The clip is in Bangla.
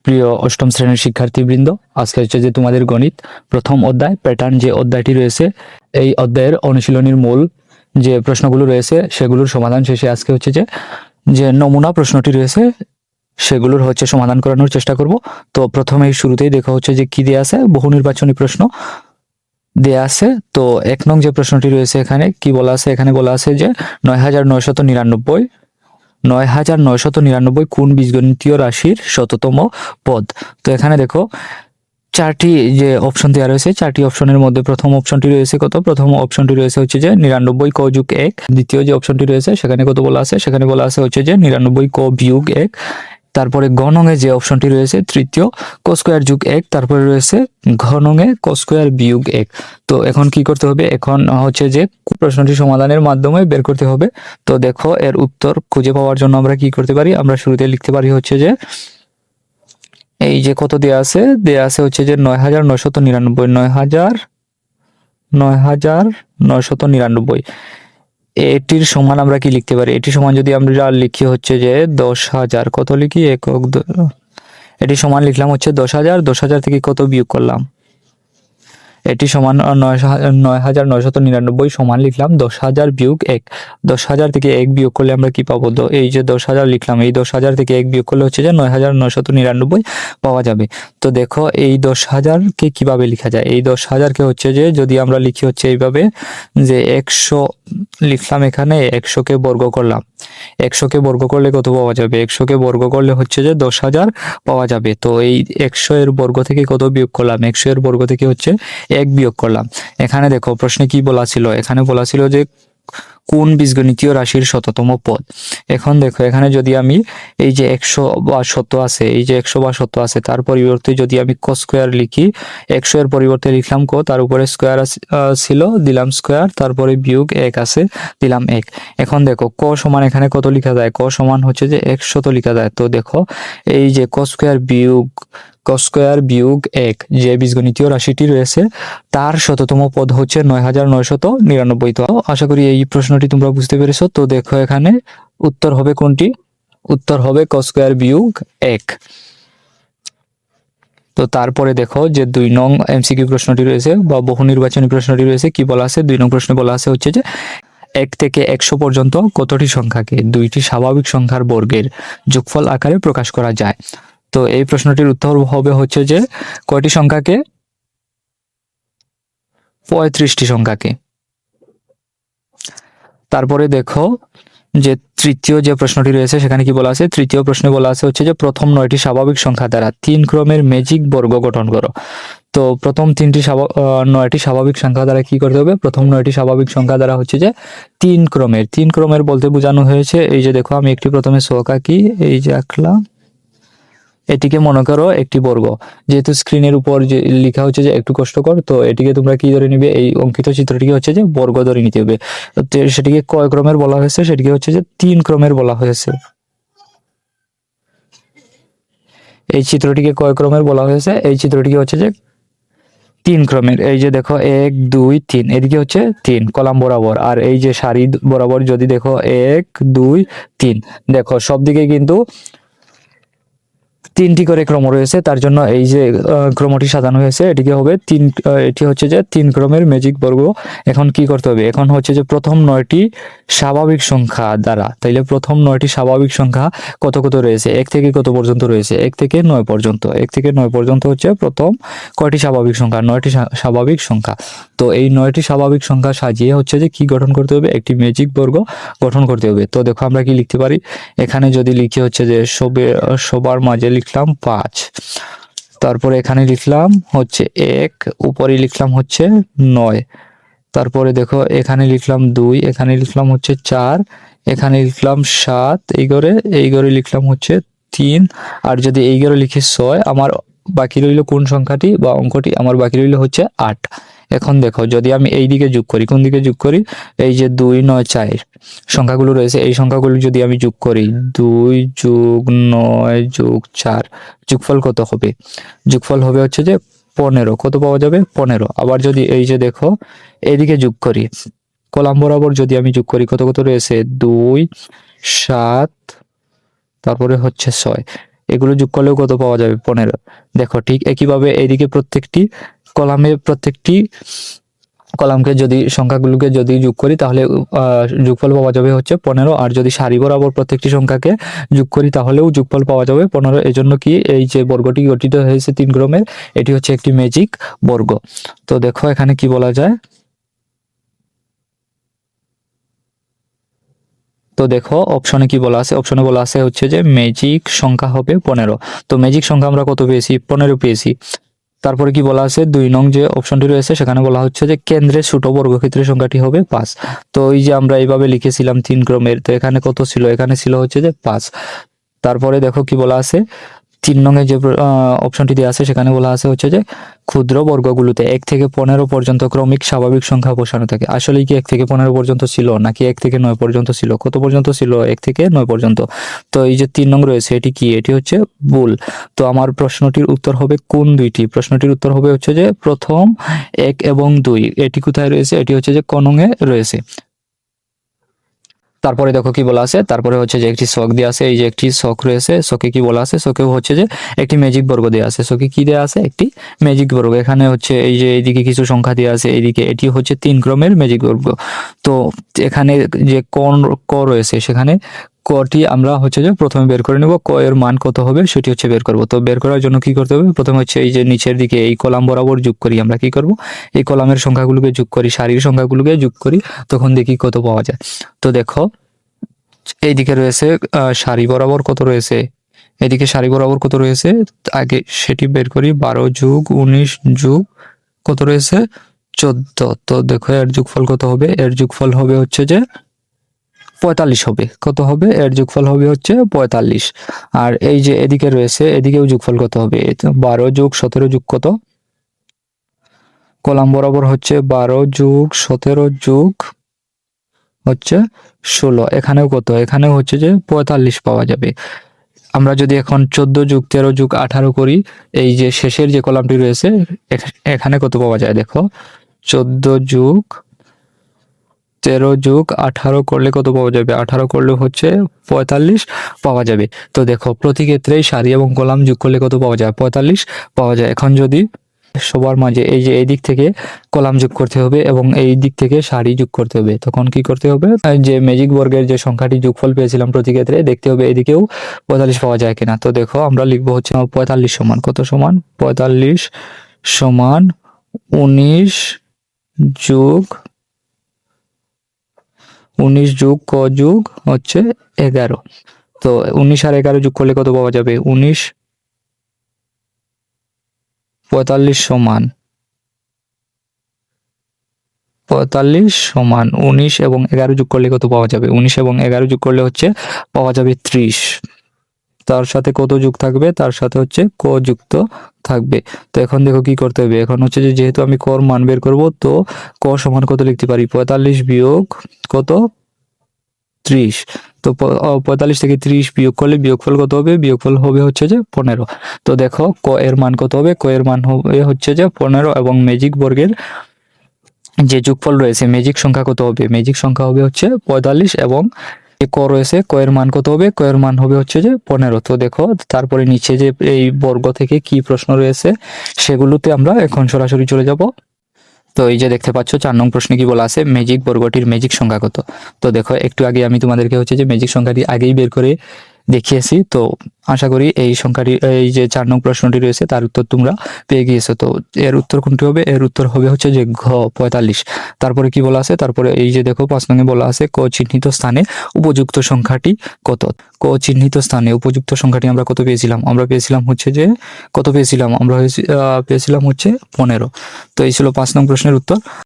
প্রিয় অষ্টম শ্রেণীর শিক্ষার্থীবৃন্দ, আজকে হচ্ছে যে তোমাদের গণিত প্রথম অধ্যায় প্যাটার্ন যে অধ্যায়টি রয়েছে, এই অধ্যায়ের অনুশীলনীর মূল যে প্রশ্নগুলো রয়েছে সেগুলোর সমাধান শেষে আজকে হচ্ছে যে নমুনা প্রশ্নটি রয়েছে সেগুলোর হচ্ছে সমাধান করানোর চেষ্টা করব। তো প্রথমেই শুরুতেই দেখা হচ্ছে যে কি দেয়া আছে, বহু নির্বাচনী প্রশ্ন দেয়া আছে। তো 1 নং যে প্রশ্নটি রয়েছে এখানে কি বলা আছে, এখানে বলা আছে যে 9999 কোন বীজগণিতীয় রাশির শততম পদ। তো এখানে দেখো চারটি যে অপশন দেওয়া রয়েছে, চারটি অপশনের মধ্যে প্রথম অপশনটি রয়েছে কত, প্রথম অপশনটি রয়েছে হচ্ছে যে 99 ক যোগ 1। দ্বিতীয় যে অপশনটি রয়েছে সেখানে কত বলা আছে, সেখানে বলা আছে হচ্ছে যে 99 ক বিয়োগ 1। তারপরে ঘ নঙে যে অপশনটি রয়েছে তৃতীয় ক স্কোয়ার যোগ 1। তারপরে রয়েছে ঘ নঙে ক স্কোয়ার বিয়োগ 1। তো এখন কি করতে হবে, এখন হচ্ছে যে প্রশ্নটি সমাধানের মাধ্যমে বের করতে হবে। তো দেখো এর উত্তর খুঁজে পাওয়ার জন্য আমরা কি করতে পারি, আমরা শুরুতে লিখতে পারি হচ্ছে যে এই যে কত দেয়া আছে হচ্ছে যে 9999। এটির সমান আমরা কি লিখতে পারি, এটি সমান যদি আমরা লিখি হচ্ছে যে 10,000, কত লিখি একক এটি সমান লিখলাম হচ্ছে 10,000। 10,000 থেকে কত বিয়োগ করলাম, এটি সমান 9,999 সমান লিখলাম 10,000 বিয়োগ 1। 10,000 থেকে 1 বিয়োগ করলে আমরা কি পাবো, এই যে 10,000 লিখলাম, এই 10,000 থেকে 1 বিয়োগ করলে হচ্ছে যে 9,999 পাওয়া যাবে। তো দেখো এই 10,000 কে কিভাবে লেখা যায়, এই 10,000 কে হচ্ছে যে যদি আমরা লিখি হচ্ছে এইভাবে যে 100 লিখলাম, এখানে 100 কে বর্গ করলাম। 100 কে বর্গ করলে কত পাওয়া যাবে, 100 কে বর্গ করলে হচ্ছে যে 10,000 পাওয়া যাবে। তো এই 100 এর বর্গ থেকে কত বিয়োগ করলাম, 100 এর বর্গ থেকে হচ্ছে 1 বিয়োগ করলাম। এখানে দেখো প্রশ্নে কি বলা ছিল, এখানে বলা ছিল যে কোন বীজগণিতীয় রাশির শততম পদ। এখন দেখো এখানে যদি আমি এই যে 100 বা 100 আছে, এই যে 100 বা 100 আছে, তার পরিবর্তে যদি আমি ক স্কোয়ার লিখি, 100 এর পরিবর্তে লিখলাম ক, তার উপরে স্কোয়ার ছিল দিলাম স্কোয়ার, তারপরে বিয়োগ 1 আছে দিলাম 1। এখন দেখো ক সমান এখানে কত লিখা যায়, ক সমান হচ্ছে যে 100 লিখা যায়। তো দেখো এই যে ক স্কোয়ার বিয়োগ 1 যে বীজগণিতীয় রাশিটি রয়েছে তার শততম পদ হচ্ছে 9,999। তো আশা করি এই প্রশ্নটি তোমরা বুঝতে পেরেছো। তো দেখো এখানে উত্তর হবে কোনটি, উত্তর হবে ক স্কোয়ার বিয়োগ 1। তো তারপরে দেখো যে 2 নং এমসিকিউ প্রশ্নটি রয়েছে বা বহু নির্বাচনী প্রশ্নটি রয়েছে, কি বলা আছে, 2 নং প্রশ্নে বলা আছে হচ্ছে যে 1 থেকে 100 পর্যন্ত কতটি সংখ্যাকে দুইটি স্বাভাবিক সংখ্যার বর্গের যোগফল আকারে প্রকাশ করা যায়। তো এই প্রশ্নটির উত্তর হবে হচ্ছে যে কয়টি সংখ্যাকে, 35টি সংখ্যাকে। তারপরে দেখো যে তৃতীয় যে প্রশ্নটি রয়েছে সেখানে কি বলা আছে, তৃতীয় প্রশ্নে বলা আছে হচ্ছে যে প্রথম 9টি স্বাভাবিক সংখ্যা দ্বারা 3 ক্রমের ম্যাজিক বর্গ গঠন করো। তো প্রথম 9টি স্বাভাবিক সংখ্যা দ্বারা কি করতে হবে, প্রথম 9টি স্বাভাবিক সংখ্যা দ্বারা হচ্ছে যে 3 ক্রমের বলতে বোঝানো হয়েছে এই যে দেখো আমি একটি প্রথমে ছক আঁকি, এই যে আঁকলাম, এটিকে মনে করো একটি বর্গ। যেহেতু স্ক্রিনের উপর যে লেখা হচ্ছে যে একটু কষ্টকর, তো এটিকে তোমরা কি ধরে নিবে, এই অঙ্কিত চিত্রটিকে হচ্ছে যে বর্গ ধরে নিতে হবে। তো সেটিকে কয় ক্রমের বলা হয়েছে, সেটিকে হচ্ছে যে 3 ক্রমের বলা হয়েছে। এই চিত্রটিকে কয় ক্রমের বলা হয়েছে, এই চিত্রটিকে হচ্ছে যে 3 ক্রমের। এই যে দেখো 1 2 3, এদিকে হচ্ছে 3 কলাম বরাবর, আর এই যে সারি বরাবর যদি দেখো 1 2 3, দেখো সব দিকে কিন্তু 3টি করে ক্রম রয়েছে, তার জন্য এই যে ক্রমটি সাজানো হয়েছে এটিকে হবে 3, এটি হচ্ছে যে 3 ক্রমের ম্যাজিক বর্গ। এখন কি করতে হবে, এখন হচ্ছে যে প্রথম 9টি স্বাভাবিক সংখ্যা দ্বারা, তাইলে প্রথম 9টি স্বাভাবিক সংখ্যা কত কত রয়েছে, 1 থেকে কত পর্যন্ত রয়েছে, 1 থেকে 9 পর্যন্ত। 1 থেকে 9 পর্যন্ত হচ্ছে প্রথম কয়টি স্বাভাবিক সংখ্যা, 9টি স্বাভাবিক সংখ্যা। তো এই 9টি স্বাভাবিক সংখ্যা সাজিয়ে হচ্ছে যে কি গঠন করতে হবে, একটি ম্যাজিক বর্গ গঠন করতে হবে। তো দেখো আমরা কি লিখতে পারি, এখানে যদি লিখি হচ্ছে যে সবার মাঝে লিখলাম 5, তারপরে এখানে লিখলাম হচ্ছে 1, উপরে লিখলাম হচ্ছে 9, তারপরে দেখো এখানে লিখলাম 2, এখানে লিখলাম হচ্ছে 4, এখানে লিখলাম 7, এই ঘরে লিখলাম হচ্ছে 3, আর যদি এই ঘরে লিখি 6, আমার বাকি রইল কোন সংখ্যাটি বা অঙ্কটি, আমার বাকি রইল হচ্ছে 8। এখন দেখো যদি আমি এই দিকে যোগ করি, কোন দিকে যোগ করি, এই যে 2 9 4 সংখ্যাগুলো রয়েছে, এই সংখ্যাগুলো যদি আমি যোগ করি 2 যোগ 9 যোগ 4, যোগফল কত হবে, যোগফল হবে হচ্ছে যে 15। কত পাওয়া যাবে, 15। আবার যদি এই যে দেখো এদিকে যোগ করি, কলাম বরাবর যদি আমি যোগ করি, কত কত রয়েছে, 2 7, তারপরে হচ্ছে 6, এগুলো যোগ করলেও কত পাওয়া যাবে? 15। দেখো ঠিক একইভাবে এইদিকে প্রত্যেকটি কলামকে যদি সংখ্যাগুলোকে যদি যোগ করি তাহলে যোগফল পাওয়া যাবে হচ্ছে 15। আর যদি সারি বরাবর প্রত্যেকটি সংখ্যাকে যোগ করি তাহলেও যোগফল পাওয়া যাবে 15। এজন্য কি এই যে বর্গটি গঠিত হয়েছে 3 ক্রমের, এটি হচ্ছে একটি ম্যাজিক বর্গ। তো দেখো এখানে কি বলা যায়, তো দেখো অপশনে কি বলা আছে, অপশনে বলা আছে হচ্ছে যে ম্যাজিক সংখ্যা হবে 15। তো ম্যাজিক সংখ্যা আমরা কত পেয়েছি? 15 পেয়েছি। তারপরে কি বলা আছে, 2 নং যে অপশনটি রয়েছে সেখানে বলা হচ্ছে যে কেন্দ্রের ছোট বর্গক্ষেত্রের সংখ্যাটি হবে 5। তো এই যে আমরা এইভাবে লিখেছিলাম 3 ক্রমের, তো এখানে কত ছিল? এখানে ছিল হচ্ছে যে 5। তারপরে দেখো কি বলা আছে, 3 নং-এ যে অপশনটি দেওয়া আছে সেখানে বলা আছে হচ্ছে যে ক্ষুদ্র বর্গগুলোতে 1 থেকে 15 পর্যন্ত ক্রমিক স্বাভাবিক সংখ্যা বসানো থাকে। আসলে কি 1 থেকে 15 পর্যন্ত ছিল নাকি 1 থেকে 9 পর্যন্ত ছিল? কত পর্যন্ত ছিল? 1 থেকে 9 পর্যন্ত। তো এই যে 3 নং রয়েছে এটি কি? এটি হচ্ছে ভুল। তো আমার প্রশ্নটির উত্তর হবে কোন দুইটি? প্রশ্নটির উত্তর হবে হচ্ছে যে প্রথম 1 এবং 2। এটি কোথায় রয়েছে? এটি হচ্ছে যে ক নং-এ রয়েছে। তারপরে দেখো কি বলা আছে, তারপরে হচ্ছে যে একটি শখ দেওয়া আছে, এই যে একটি শখ রয়েছে, শখে কি বলা আছে, শখেও হচ্ছে যে একটি ম্যাজিক বর্গ দেওয়া আছে। শখে কি দেওয়া আছে? একটি ম্যাজিক বর্গ। এখানে হচ্ছে এই যে এইদিকে কিছু সংখ্যা দেওয়া আছে, এইদিকে এটি হচ্ছে 3 ক্রমের ম্যাজিক বর্গ। তো এখানে যে ক রয়েছে সেখানে কটি আমরা হচ্ছে যে প্রথমে বের করে নেব, ক এর মান কত হবে সেটি হচ্ছে বের করব। তো বের করার জন্য কি করতে হবে? প্রথমে হচ্ছে এই যে নিচের দিকে এই কলাম বরাবর যোগ করি। আমরা কি করব? এই কলামের সংখ্যাগুলোকে যোগ করি, সারির সংখ্যাগুলোকে যোগ করি, তখন দেখি কত পাওয়া যায়। তো দেখো এইদিকে রয়েছে সারি বরাবর কত রয়েছে, এদিকে সারি বরাবর কত রয়েছে আগে সেটি বের করি। 12 যোগ 19 যোগ কত রয়েছে? 14। তো দেখো এর যোগফল কত হবে? এর যোগফল হবে হচ্ছে যে 45 হবে। কত হবে? এর যোগফল হবে হচ্ছে 45। আর এই যে এদিকে রয়েছে এদিকেও যোগফল কত হবে? 12 যোগ 17 যোগ কত? কলাম বরাবর হচ্ছে 12 যোগ 17 যোগ হচ্ছে 16। এখানেও কত? এখানেও হচ্ছে যে 45 পাওয়া যাবে। আমরা যদি এখন 14 যোগ 13 যোগ 18 করি, এই যে শেষের যে কলামটি রয়েছে এখানে কত পাওয়া যায়? দেখো 14 যোগ 13 যোগ 18 করলে কত পাওয়া যাবে? 18 করলে হচ্ছে 45 পাওয়া যাবে। তো দেখো প্রতি ক্ষেত্রেই সারি এবং কলাম যোগ করলে কত পাওয়া যায়? 45 পাওয়া যায়। এখন যদি সবার মাঝে এই যে এই দিক থেকে কলাম যোগ করতে হবে এবং এই দিক থেকে সারি যোগ করতে হবে, তখন কি করতে হবে? যে ম্যাজিক বর্গের যে সংখ্যাটি যোগফল পেয়েছিলাম প্রতি ক্ষেত্রে, দেখতে হবে এদিকেও 45 পাওয়া যায় কিনা। তো দেখো আমরা লিখবো হচ্ছে 45 সমান কত? সমান 45 সমান 19 যোগ 19 যোগ ক যোগ হচ্ছে 11। তো 19 আর 11 যোগ করলে কত পাওয়া যাবে? 19 45 সমান 45 সমান 19 এবং 11 যোগ করলে কত পাওয়া যাবে? 19 এবং 11 যোগ করলে হচ্ছে পাওয়া যাবে 30। তার সাথে কত যোগ থাকবে? তার সাথে হচ্ছে ক যুক্ত থাকবে। তো এখন দেখো কি করতে হবে, এখন হচ্ছে যে যেহেতু আমি কর মান বের করব, তো ক সমান কত লিখতে পারি? 45 বিয়োগ কত? 30। তো 45 থেকে 30 বিয়োগ করলে বিয়োগফল কত হবে? বিয়োগফল হবে হচ্ছে যে 15। তো দেখো ক এর মান কত হবে? ক এর মান হবে হচ্ছে যে 15 এবং ম্যাজিক বর্গের যে যোগফল রয়েছে ম্যাজিক সংখ্যা কত হবে? ম্যাজিক সংখ্যা হবে হচ্ছে 45 এবং যে ক রয়েছে ক এর মান কত হবে? ক এর মান হবে হচ্ছে যে 15। তো দেখো তারপরে নিচে যে এই বর্গ থেকে কি প্রশ্ন রয়েছে সেগুলোতে আমরা এখন সরাসরি চলে যাব। তো এই যে দেখতে পাচ্ছ 4 নং প্রশ্নে কি বলা আছে, ম্যাজিক বর্গটির ম্যাজিক সংখ্যা কত? তো দেখো একটু আগে আমি তোমাদেরকে হচ্ছে যে ম্যাজিক সংখ্যাটি আগেই বের করে দেখিয়েছি। তো আশা করি এই সংখ্যাটি, এই যে 4 নং প্রশ্নটি রয়েছে তার উত্তর তোমরা পেয়ে গিয়েছো। তো এর উত্তর কোনটি হবে? এর উত্তর হবে হচ্ছে যে ঘ 45। তারপরে কি বলা আছে? তারপরে এই যে দেখো 5 নং-এ বলা আছে ক চিহ্নিত স্থানে উপযুক্ত সংখ্যাটি কত? ক চিহ্নিত স্থানে উপযুক্ত সংখ্যাটি আমরা কত পেয়েছিলাম? আমরা পেয়েছিলাম হচ্ছে যে কত পেয়েছিলাম? আমরা পেয়েছিলাম হচ্ছে 15। তো এই ছিল 5 নং প্রশ্নের উত্তর।